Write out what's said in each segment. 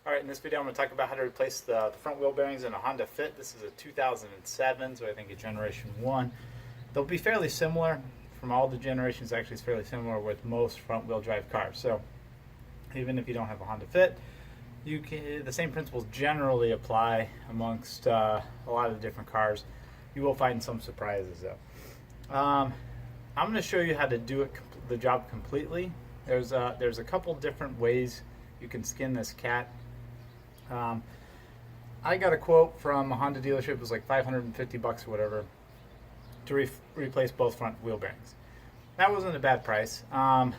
Alright, in this video I'm going to talk about how to replace the front wheel bearings in a Honda Fit. This is a 2007, so I think a generation 1. They'll be fairly similar from all the generations. Actually, it's fairly similar with most front wheel drive cars. So even if you don't have a Honda Fit, the same principles generally apply amongst a lot of different cars. You will find some surprises though. I'm going to show you how to do the job completely. There's a couple different ways you can skin this cat. I got a quote from a Honda dealership. It was like $550 or whatever to replace both front wheel bearings. That wasn't a bad price. But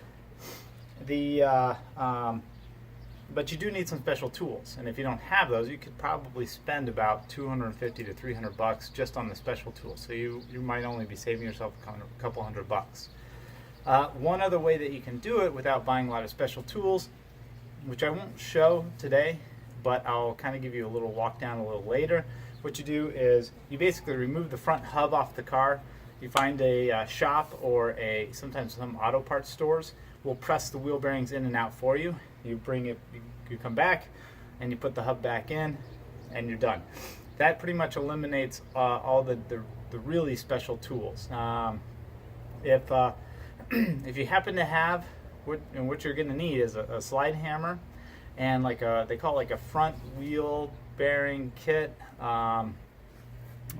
you do need some special tools, and if you don't have those, you could probably spend about $250 to $300 just on the special tools. So you might only be saving yourself a couple $100. One other way that you can do it without buying a lot of special tools, which I won't show today, but I'll kind of give you a little walk down a little later. What you do is you basically remove the front hub off the car. You find a shop or sometimes some auto parts stores will press the wheel bearings in and out for you. You bring it, you come back, and you put the hub back in, and you're done. That pretty much eliminates all the really special tools. If you happen to have, what you're going to need is a slide hammer and they call it like a front wheel bearing kit,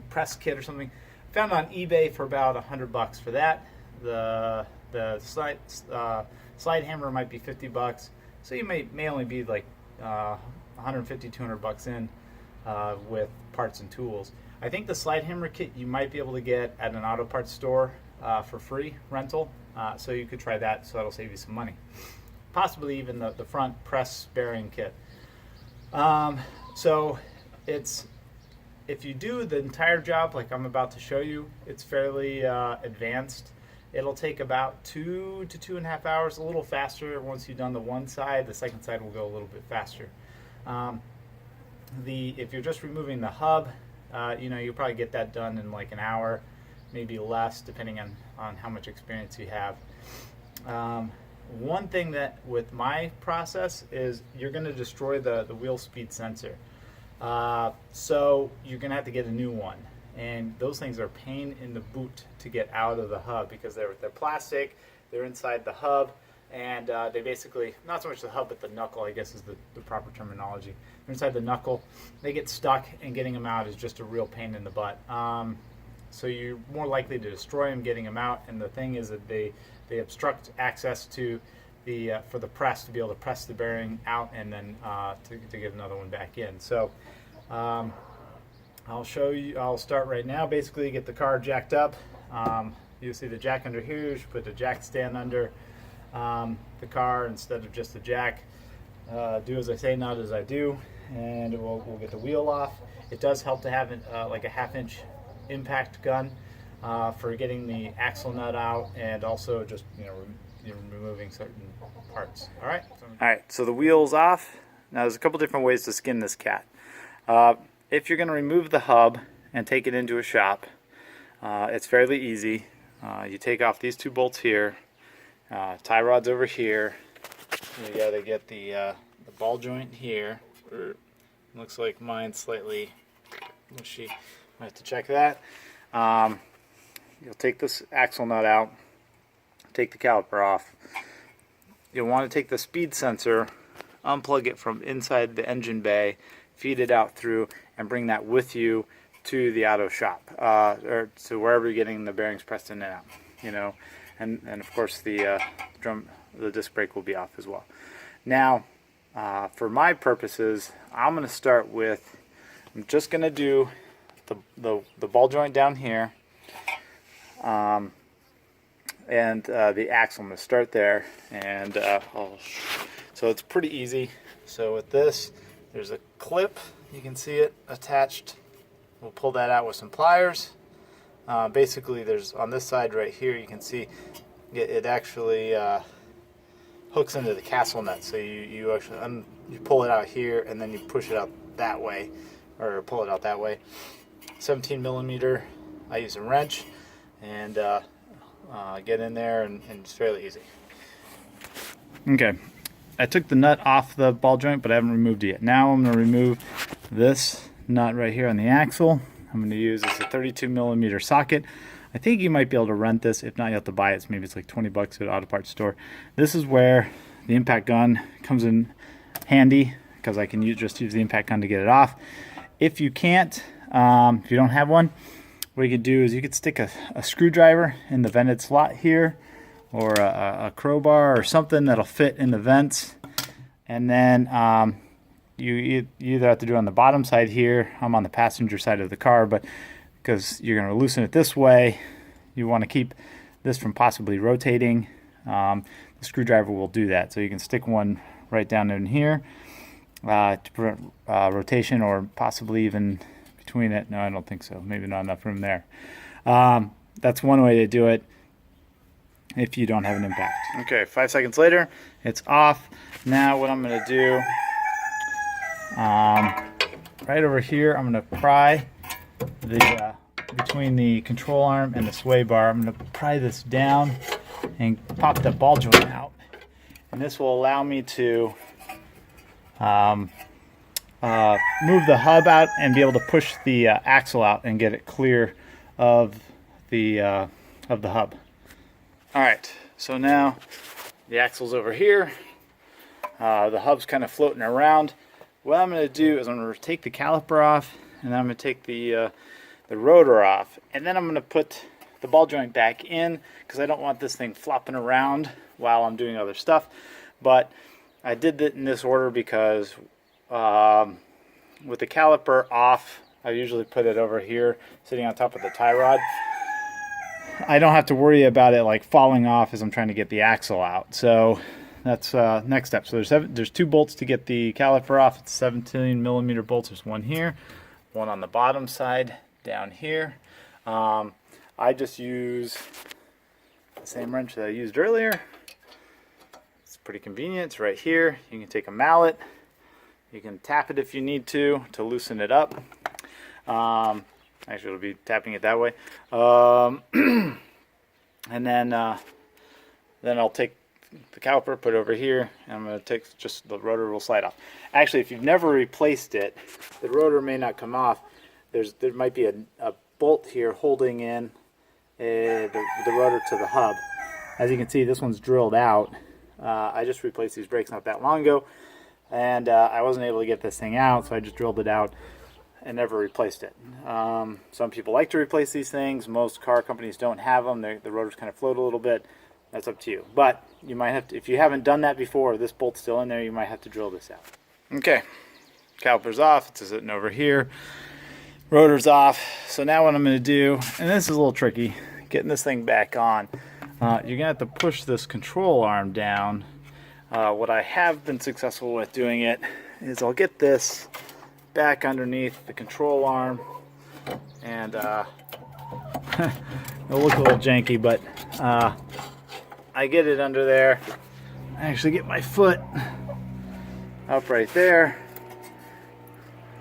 press kit or something. Found on eBay for about $100 for that. The slide hammer might be $50, so you may only be like $150, $200 in with parts and tools. I think the slide hammer kit you might be able to get at an auto parts store for free rental, so you could try that. So that'll save you some money. Possibly even the front press bearing kit. So if you do the entire job like I'm about to show you, it's fairly advanced. It'll take about 2 to 2.5 hours, a little faster once you've done the one side. The second side will go a little bit faster. If you're just removing the hub, you'll probably get that done in like an hour, maybe less, depending on how much experience you have. One thing that with my process is you're going to destroy the wheel speed sensor. So you're going to have to get a new one. And those things are a pain in the boot to get out of the hub because they're plastic, they're inside the hub, and they basically, not so much the hub but the knuckle, I guess is the proper terminology. They're inside the knuckle, they get stuck, and getting them out is just a real pain in the butt. So you're more likely to destroy them getting them out, and the thing is that they obstruct access to for the press to be able to press the bearing out and then to get another one back in. So I'll show you. I'll start right now. Basically, get the car jacked up. You'll see the jack under here. You should put the jack stand under the car instead of just the jack. Do as I say, not as I do, and we'll get the wheel off. It does help to have like a 1/2-inch impact gun for getting the axle nut out, and also just removing certain parts. All right. So the wheel's off. Now there's a couple different ways to skin this cat. If you're going to remove the hub and take it into a shop, it's fairly easy. You take off these 2 bolts here, tie rods over here. You got to get the ball joint here. Looks like mine's slightly mushy. I have to check that. You'll take this axle nut out, take the caliper off. You'll want to take the speed sensor, unplug it from inside the engine bay, feed it out through, and bring that with you to the auto shop, or to wherever you're getting the bearings pressed in and out. And of course the disc brake will be off as well. Now, for my purposes, I'm going to start with, I'm just going to do the ball joint down here, and the axle. I'm going to start there, and so it's pretty easy. So with this, there's a clip, you can see it attached. We'll pull that out with some pliers. Basically, there's on this side right here, you can see it actually hooks into the castle nut. So you actually you pull it out here, and then you push it out that way, or pull it out that way. 17 millimeter. I use a wrench and get in there, and it's fairly easy. Okay. I took the nut off the ball joint, but I haven't removed it yet. Now I'm going to remove this nut right here on the axle. I'm going to use this a 32mm socket. I think you might be able to rent this. If not, you have to buy it. So maybe it's like 20 bucks at an auto parts store. This is where the impact gun comes in handy, because I can just use the impact gun to get it off. If you can't, if you don't have one, what you could do is you could stick a screwdriver in the vented slot here, or a crowbar or something that'll fit in the vents. And then you either have to do it on the bottom side here. I'm on the passenger side of the car, but because you're going to loosen it this way, you want to keep this from possibly rotating. The screwdriver will do that. So you can stick one right down in here to prevent rotation, or possibly even between it. No, I don't think so. Maybe not enough room there. That's one way to do it if you don't have an impact. Okay, 5 seconds later, it's off. Now what I'm going to do, right over here, I'm going to pry the between the control arm and the sway bar. I'm going to pry this down and pop the ball joint out, and this will allow me to move the hub out and be able to push the axle out and get it clear of the hub. All right, so now the axle's over here. The hub's kind of floating around. What I'm going to do is I'm going to take the caliper off, and then I'm going to take the rotor off, and then I'm going to put the ball joint back in, because I don't want this thing flopping around while I'm doing other stuff. But I did it in this order because with the caliper off, I usually put it over here sitting on top of the tie rod. I don't have to worry about it like falling off as I'm trying to get the axle out. So that's next step. So there's 2 bolts to get the caliper off. It's 17mm bolts. There's one here, one on the bottom side down here. I just use the same wrench that I used earlier. It's pretty convenient. It's right here. You can take a mallet. You can tap it if you need to loosen it up. Actually, it'll be tapping it that way. And then I'll take the caliper, put it over here, and I'm going to take just the rotor will slide off. Actually, if you've never replaced it, the rotor may not come off. There might be a bolt here holding in the rotor to the hub. As you can see, this one's drilled out. I just replaced these brakes not that long ago, and I wasn't able to get this thing out, so I just drilled it out and never replaced it. Some people like to replace these things. Most car companies don't have them. The rotors kind of float a little bit. That's up to you. But you might have to, if you haven't done that before, this bolt's still in there, you might have to drill this out. Okay, caliper's off. It's sitting over here. Rotor's off. So now what I'm going to do, and this is a little tricky, getting this thing back on. You're going to have to push this control arm down. What I have been successful with doing it is I'll get this back underneath the control arm, and it'll look a little janky, but I get it under there. I actually get my foot up right there.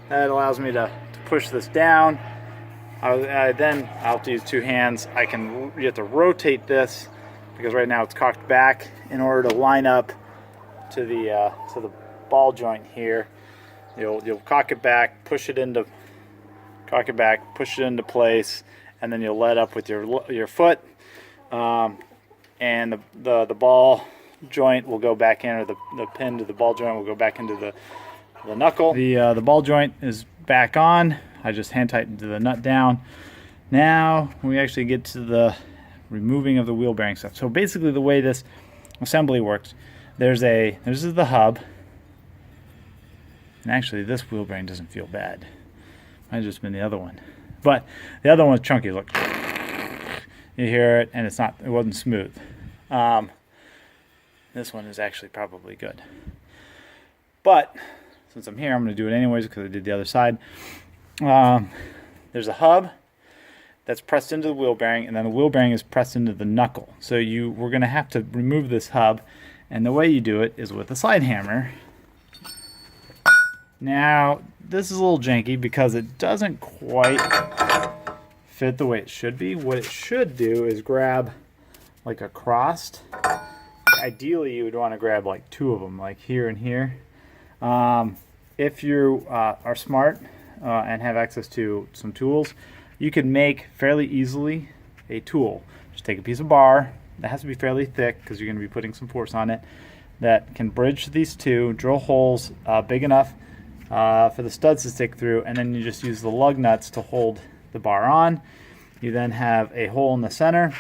That allows me to push this down. Then I'll have to use 2 hands. You have to rotate this, because right now it's cocked back, in order to line up to the ball joint here. You'll cock it back, push it into place, and then you'll let up with your foot, and the ball joint will go back in, or the pin to the ball joint will go back into the knuckle. The ball joint is back on. I just hand tightened the nut down. Now we actually get to the removing of the wheel bearing stuff. So basically, the way this assembly works, this is the hub. And actually, this wheel bearing doesn't feel bad. Might have just been the other one. But the other one's chunky. Look, you hear it, and it wasn't smooth. This one is actually probably good. But since I'm here, I'm going to do it anyways, because I did the other side. There's a hub that's pressed into the wheel bearing, and then the wheel bearing is pressed into the knuckle. So we're going to have to remove this hub, and the way you do it is with a slide hammer. Now, this is a little janky because it doesn't quite fit the way it should be. What it should do is grab like a crossed ideally you would want to grab like 2 of them, like here and here. If you are smart and have access to some tools, you can make fairly easily a tool. Just take a piece of bar that has to be fairly thick because you're going to be putting some force on it, that can bridge these 2, drill holes big enough for the studs to stick through, and then you just use the lug nuts to hold the bar on. You then have a hole in the center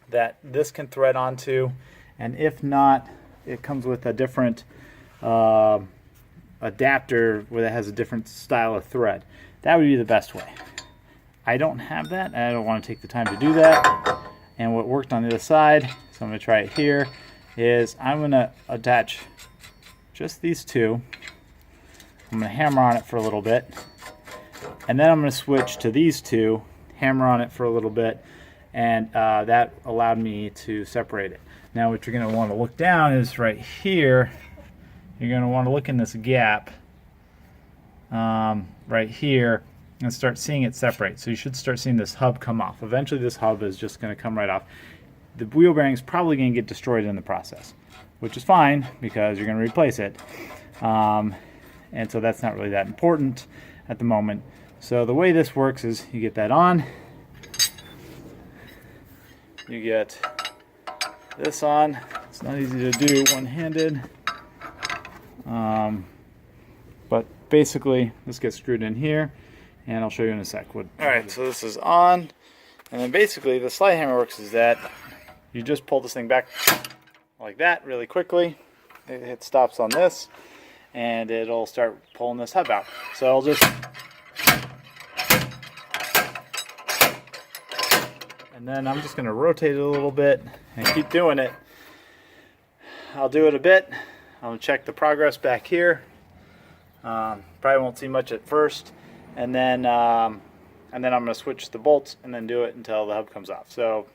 that this can thread onto, and if not, it comes with a different adapter where it has a different style of thread. That would be the best way. I don't have that, and I don't want to take the time to do that. And what worked on the other side, so I'm going to try it here, is I'm going to attach just these 2. I'm going to hammer on it for a little bit, and then I'm going to switch to these 2, hammer on it for a little bit, and that allowed me to separate it. Now what you're going to want to look down is right here. You're going to want to look in this gap right here and start seeing it separate. So you should start seeing this hub come off. Eventually this hub is just going to come right off. The wheel bearing is probably going to get destroyed in the process, which is fine because you're going to replace it. And so that's not really that important at the moment. So the way this works is you get that on, you get this on. It's not easy to do one-handed, but basically this gets screwed in here, and I'll show you in a sec. Alright, so this is on, and then basically the slide hammer works is that you just pull this thing back like that really quickly. It stops on this, and it'll start pulling this hub out. So I'll just, and then I'm just going to rotate it a little bit and keep doing it. I'll do it a bit. I'll check the progress back here. Probably won't see much at first, and then I'm going to switch the bolts and then do it until the hub comes off. So,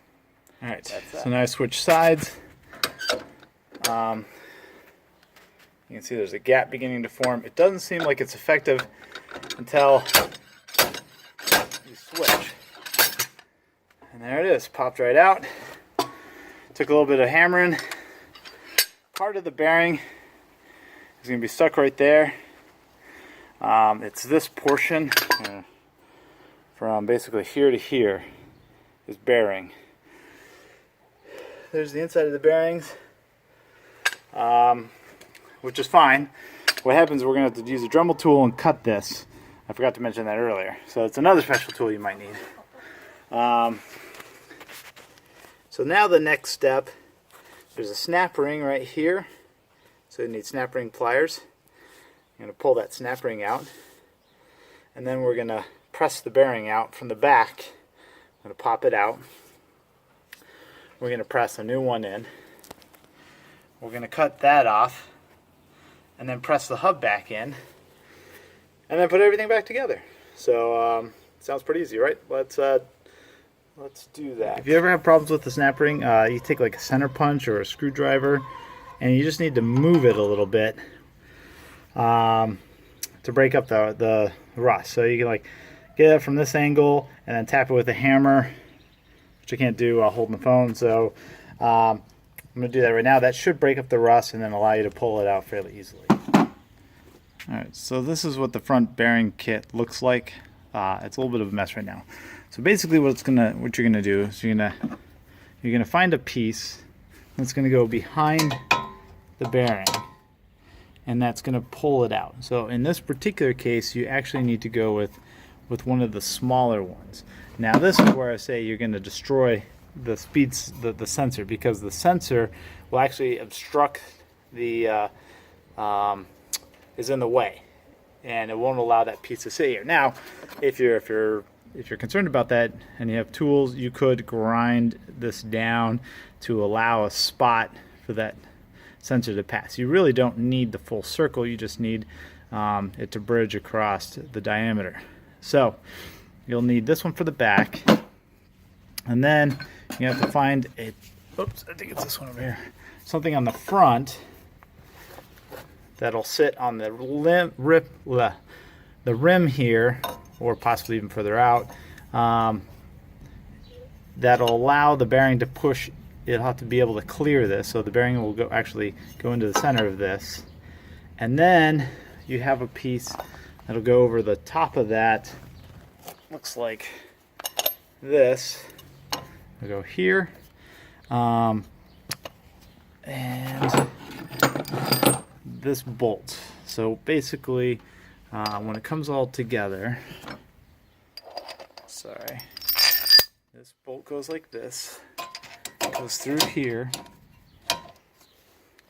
all right. So now I switch sides. You can see there's a gap beginning to form. It doesn't seem like it's effective until you switch. And there it is, popped right out. Took a little bit of hammering. Part of the bearing is going to be stuck right there. It's this portion from basically here to here is bearing. There's the inside of the bearings, which is fine. What happens is we're going to have to use a Dremmel tool and cut this. I forgot to mention that earlier. So it's another special tool you might need. So now the next step, there's a snap ring right here. So you need snap ring pliers. I'm going to pull that snap ring out. And then we're going to press the bearing out from the back. I'm going to pop it out. We're going to press a new one in. We're going to cut that off. And then press the hub back in. And then put everything back together. So, sounds pretty easy, right? Let's do that. If you ever have problems with the snap ring, you take like a center punch or a screwdriver, and you just need to move it a little bit to break up the rust. So you can like get it from this angle and then tap it with a hammer, which I can't do while holding the phone. So I'm going to do that right now. That should break up the rust and then allow you to pull it out fairly easily. Alright, so this is what the front bearing kit looks like. It's a little bit of a mess right now. So basically what you're gonna do is you're gonna find a piece that's gonna go behind the bearing, and that's gonna pull it out. So in this particular case, you actually need to go with one of the smaller ones. Now this is where I say you're gonna destroy the sensor, because the sensor will actually obstruct the is in the way, and it won't allow that piece to sit here. Now, if you're concerned about that and you have tools, you could grind this down to allow a spot for that sensor to pass. You really don't need the full circle, you just need it to bridge across the diameter. So you'll need this one for the back, and then you have to find I think it's this one over here, something on the front that'll sit on the rim here, or possibly even further out, that'll allow the bearing to push it'll have to be able to clear this, so the bearing will actually go into the center of this, and then you have a piece that'll go over the top of that. Looks like this. I'll go here, and this bolt. So basically, when it comes all together, sorry, this bolt goes like this, goes through here.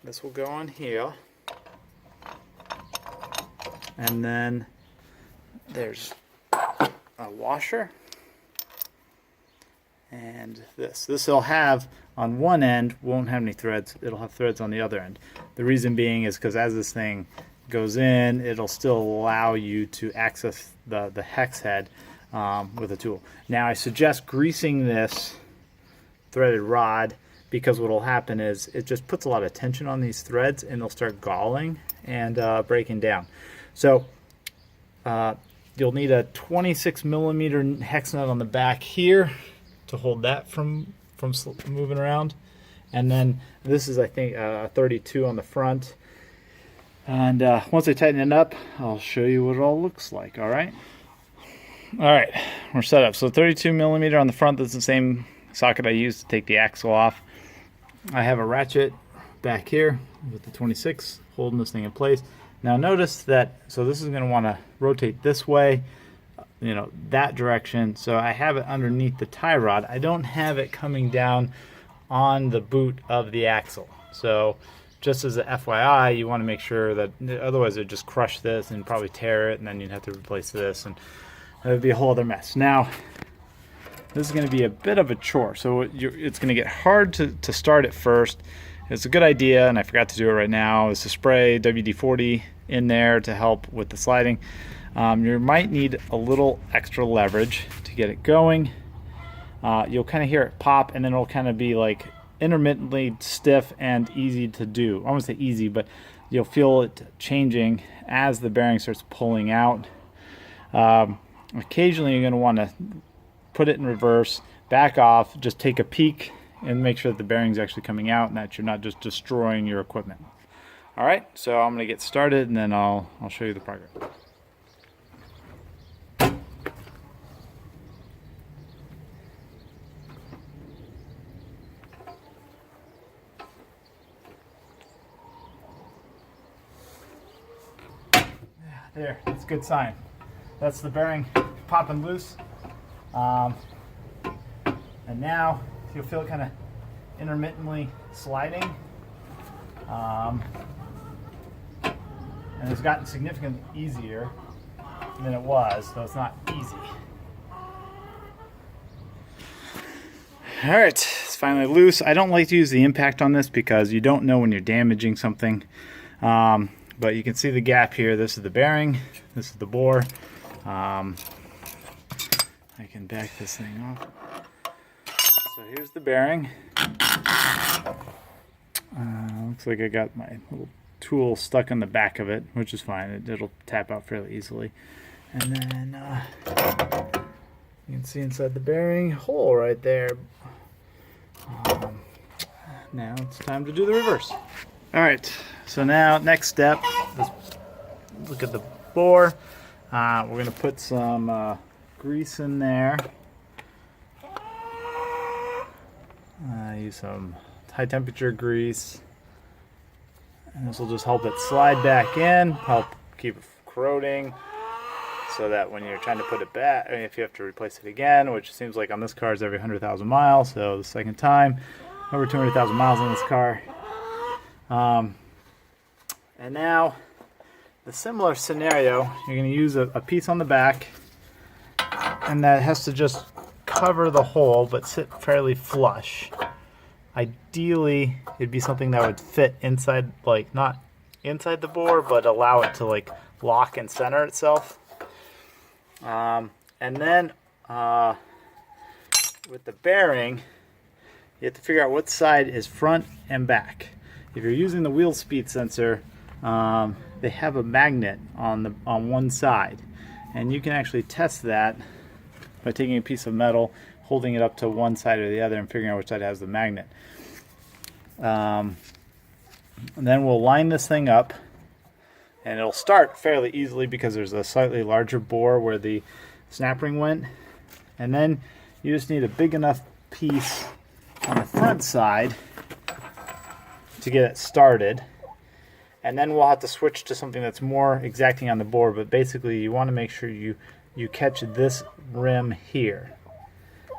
This will go on here, and then there's a washer, and this will have on one end, won't have any threads, it'll have threads on the other end. The reason being is because as this thing goes in, it'll still allow you to access the hex head with a tool. Now I suggest greasing this threaded rod, because what will happen is it just puts a lot of tension on these threads and they'll start galling and breaking down. So you'll need a 26mm hex nut on the back here to hold that from moving around, and then this is, I think, a 32 on the front. And once I tighten it up, I'll show you what it all looks like. All right, we're set up. So 32mm on the front. That's the same socket I used to take the axle off. I have a ratchet back here with the 26 holding this thing in place. Now notice that, so this is going to want to rotate this way, you know, that direction. So I have it underneath the tie rod. I don't have it coming down on the boot of the axle. So just as a FYI, you want to make sure that, otherwise it'd just crush this and probably tear it, and then you'd have to replace this, and it would be a whole other mess. Now this is going to be a bit of a chore, so it's going to get hard to start at first. It's a good idea, and I forgot to do it right now, is to spray WD-40 in there to help with the sliding. You might need a little extra leverage to get it going. You'll kind of hear it pop, and then it'll kind of be like intermittently stiff and easy to do. I won't say easy, but you'll feel it changing as the bearing starts pulling out. Occasionally you're going to want to put it in reverse, back off, just take a peek and make sure that the bearing's actually coming out and that you're not just destroying your equipment. All right, so I'm going to get started, and then I'll show you the progress. There, that's a good sign. That's the bearing popping loose. And now you'll feel it kind of intermittently sliding. And it's gotten significantly easier than it was, so it's not easy. All right, it's finally loose. I don't like to use the impact on this because you don't know when you're damaging something. But you can see the gap here. This is the bearing, this is the bore. I can back this thing off. So here's the bearing. Looks like I got my little tool stuck on the back of it, which is fine. It'll tap out fairly easily. And then you can see inside the bearing hole right there. Now it's time to do the reverse. All right, so now next step, let's look at the bore. We're going to put some grease in there. Use some high temperature grease, and this will just help it slide back in, help keep it corroding, so that when you're trying to put it back, if you have to replace it again, which seems like on this car is every 100,000 miles, so the second time, over 200,000 miles on this car. And now the similar scenario, you're going to use a piece on the back, and that has to just cover the hole but sit fairly flush. Ideally it'd be something that would fit inside, like not inside the bore, but allow it to like lock and center itself. And then with the bearing, you have to figure out what side is front and back. If you're using the wheel speed sensor, they have a magnet on one side, and you can actually test that by taking a piece of metal, holding it up to one side or the other, and figuring out which side has the magnet. And then we'll line this thing up, and it'll start fairly easily because there's a slightly larger bore where the snap ring went. And then you just need a big enough piece on the front side to get it started. And then we'll have to switch to something that's more exacting on the bore, but basically you want to make sure you catch this rim here.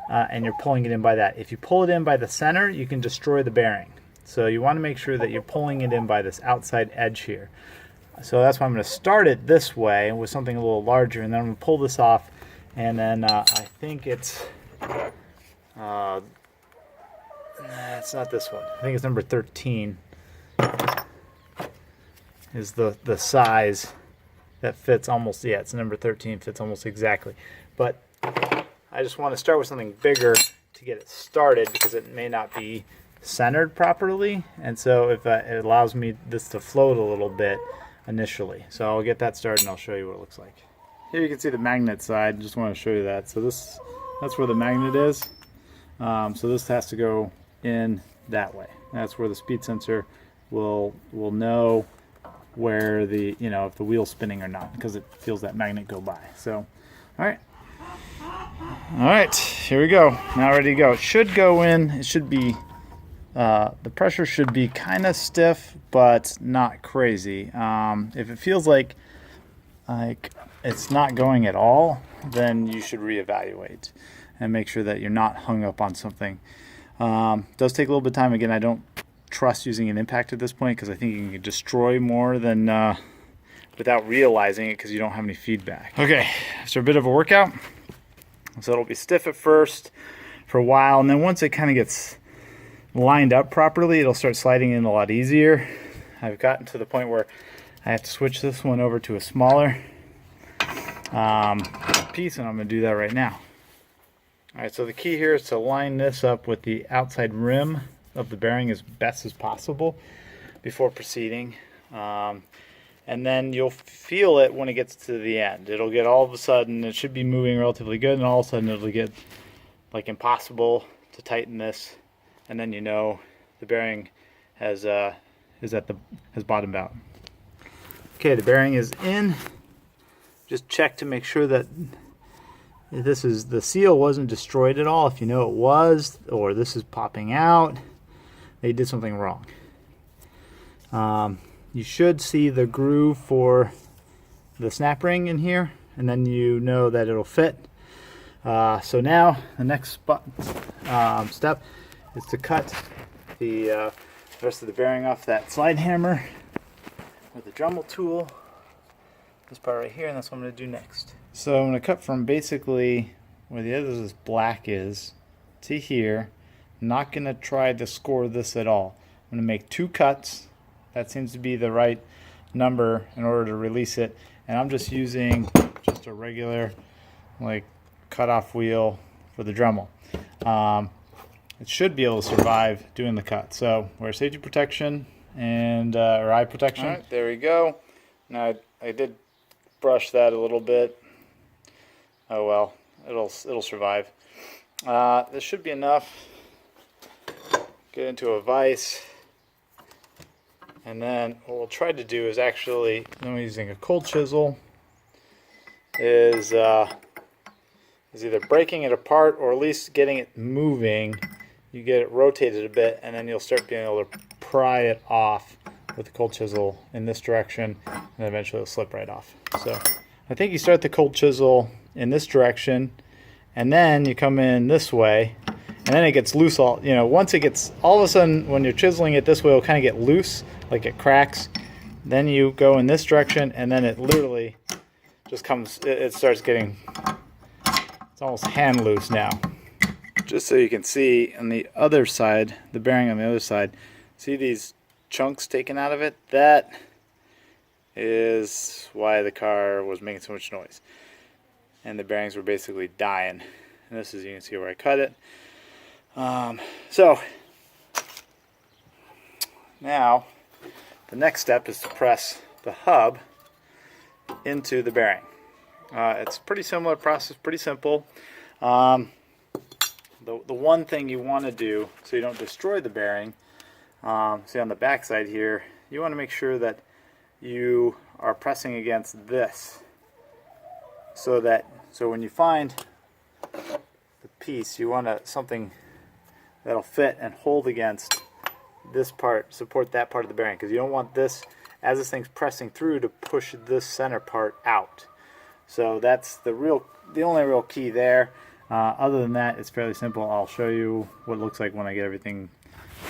And you're pulling it in by that. If you pull it in by the center, you can destroy the bearing. So you want to make sure that you're pulling it in by this outside edge here. So that's why I'm going to start it this way with something a little larger, and then I'm going to pull this off, and then I think it's not this one. I think it's number 13 is the size that fits almost, yeah, it's number 13, fits almost exactly. But I just want to start with something bigger to get it started because it may not be centered properly, and so if it allows me this to float a little bit initially. So I'll get that started and I'll show you what it looks like. Here you can see the magnet side. Just want to show you that. So that's where the magnet is. So this has to go in that way. That's where the speed sensor will know where the, if the wheel's spinning or not, because it feels that magnet go by. So all right, here we go. Now ready to go. It should go in. It should be the pressure should be kind of stiff, but not crazy. If it feels like it's not going at all, then you should reevaluate and make sure that you're not hung up on something. It does take a little bit of time. Again, I don't trust using an impact at this point because I think you can destroy more than without realizing it because you don't have any feedback. Okay, so a bit of a workout. So it'll be stiff at first for a while, and then once it kind of gets lined up properly, it'll start sliding in a lot easier. I've gotten to the point where I have to switch this one over to a smaller piece, and I'm going to do that right now. Alright, so the key here is to line this up with the outside rim of the bearing as best as possible before proceeding. And then you'll feel it when it gets to the end. It'll get all of a sudden, it should be moving relatively good, and all of a sudden it'll get like impossible to tighten this, and then the bearing has bottomed out. Okay, the bearing is in. Just check to make sure that the seal wasn't destroyed at all. If you know it was, or this is popping out, they did something wrong. You should see the groove for the snap ring in here, and then you know that it'll fit. So now the next step is to cut the rest of the bearing off that slide hammer with the Dremmel tool. This part right here, and that's what I'm going to do next. So I'm going to cut from basically where the edge of this black is to here. I'm not going to try to score this at all. I'm going to make 2 cuts. That seems to be the right number in order to release it. And I'm just using just a regular cutoff wheel for the Dremel. It should be able to survive doing the cut. So wear safety protection and or eye protection. All right, there we go. Now I did brush that a little bit. Oh well, it'll survive. This should be enough. Get into a vise. And then what we'll try to do is actually, I'm using a cold chisel, is either breaking it apart or at least getting it moving. You get it rotated a bit, and then you'll start being able to pry it off with the cold chisel in this direction, and eventually it'll slip right off. So I think you start the cold chisel in this direction, and then you come in this way, and then it gets loose. Once it gets, all of a sudden when you're chiseling it this way, it'll kind of get loose, like it cracks. Then you go in this direction, and then it literally just comes, it starts getting, it's almost hand loose now. Just so you can see on the other side, the bearing on the other side, see these chunks taken out of it? That is why the car was making so much noise. And the bearings were basically dying. And this is, you can see where I cut it. So now the next step is to press the hub into the bearing. It's a pretty similar process, pretty simple. The one thing you want to do so you don't destroy the bearing See on the back side here, you want to make sure that you are pressing against this, so when you find the piece, you want something that'll fit and hold against this part, support that part of the bearing, because you don't want this, as this thing's pressing through, to push this center part out. So that's the only real key there. Other than that, it's fairly simple. I'll show you what it looks like when I get everything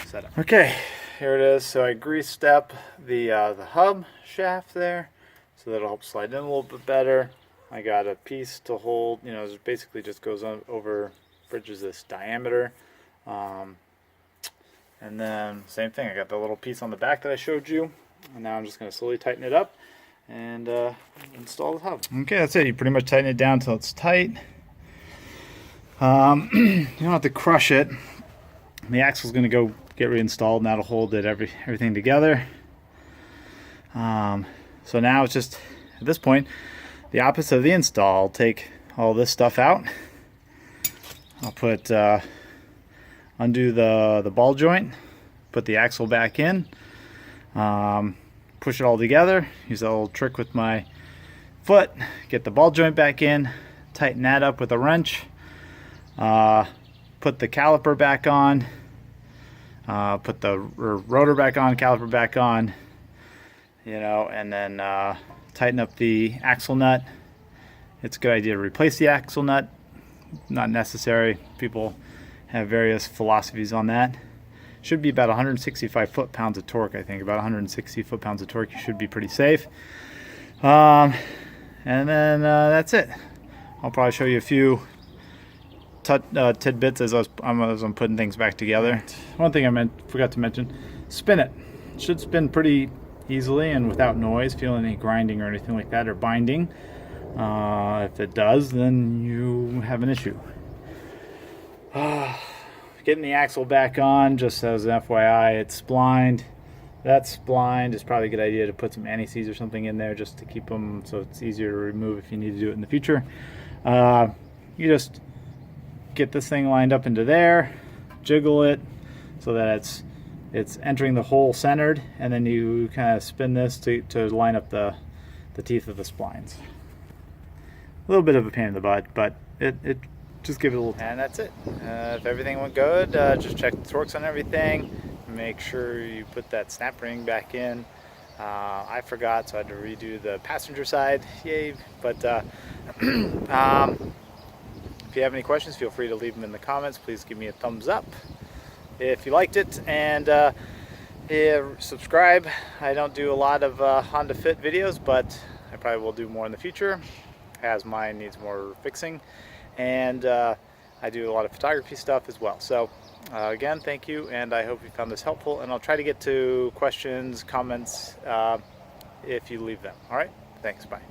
set up. Okay, here it is. So I greased up the hub shaft there, so that'll help slide in a little bit better. I got a piece to hold, it basically just goes over, bridges this diameter. And then same thing, I got the little piece on the back that I showed you, and now I'm just going to slowly tighten it up and install the hub. Okay, that's it. You pretty much tighten it down until it's tight. You don't have to crush it. The axle's going to go get reinstalled, and that'll hold everything together. So now it's just, at this point, the opposite of the install. I'll take all this stuff out. I'll put undo the ball joint, put the axle back in, push it all together, use that little trick with my foot, get the ball joint back in, tighten that up with a wrench, put the caliper back on, put the rotor back on, caliper back on, and then tighten up the axle nut. It's a good idea to replace the axle nut. Not necessary. People have various philosophies on that. Should be about 165 foot-pounds of torque, I think. About 160 foot-pounds of torque, you should be pretty safe. And then that's it. I'll probably show you a few tidbits as I'm putting things back together. One thing I forgot to mention, spin it. It should spin pretty easily and without noise, feel any grinding or anything like that, or binding. If it does, then you have an issue. Getting the axle back on, just as an FYI, it's splined. That spline is probably a good idea to put some anti-seize or something in there just to keep them so it's easier to remove if you need to do it in the future. You just get this thing lined up into there, jiggle it so that it's entering the hole centered, and then you kind of spin this to line up the teeth of the splines. A little bit of a pain in the butt, but it just give it a little time. And that's it. If everything went good, just check the torques on everything. Make sure you put that snap ring back in. I forgot, so I had to redo the passenger side. Yay! But if you have any questions, feel free to leave them in the comments. Please give me a thumbs up if you liked it, and subscribe. I don't do a lot of Honda Fit videos, but I probably will do more in the future, as mine needs more fixing, and I do a lot of photography stuff as well. So again, thank you, and I hope you found this helpful, and I'll try to get to questions, comments if you leave them. All right, thanks, bye.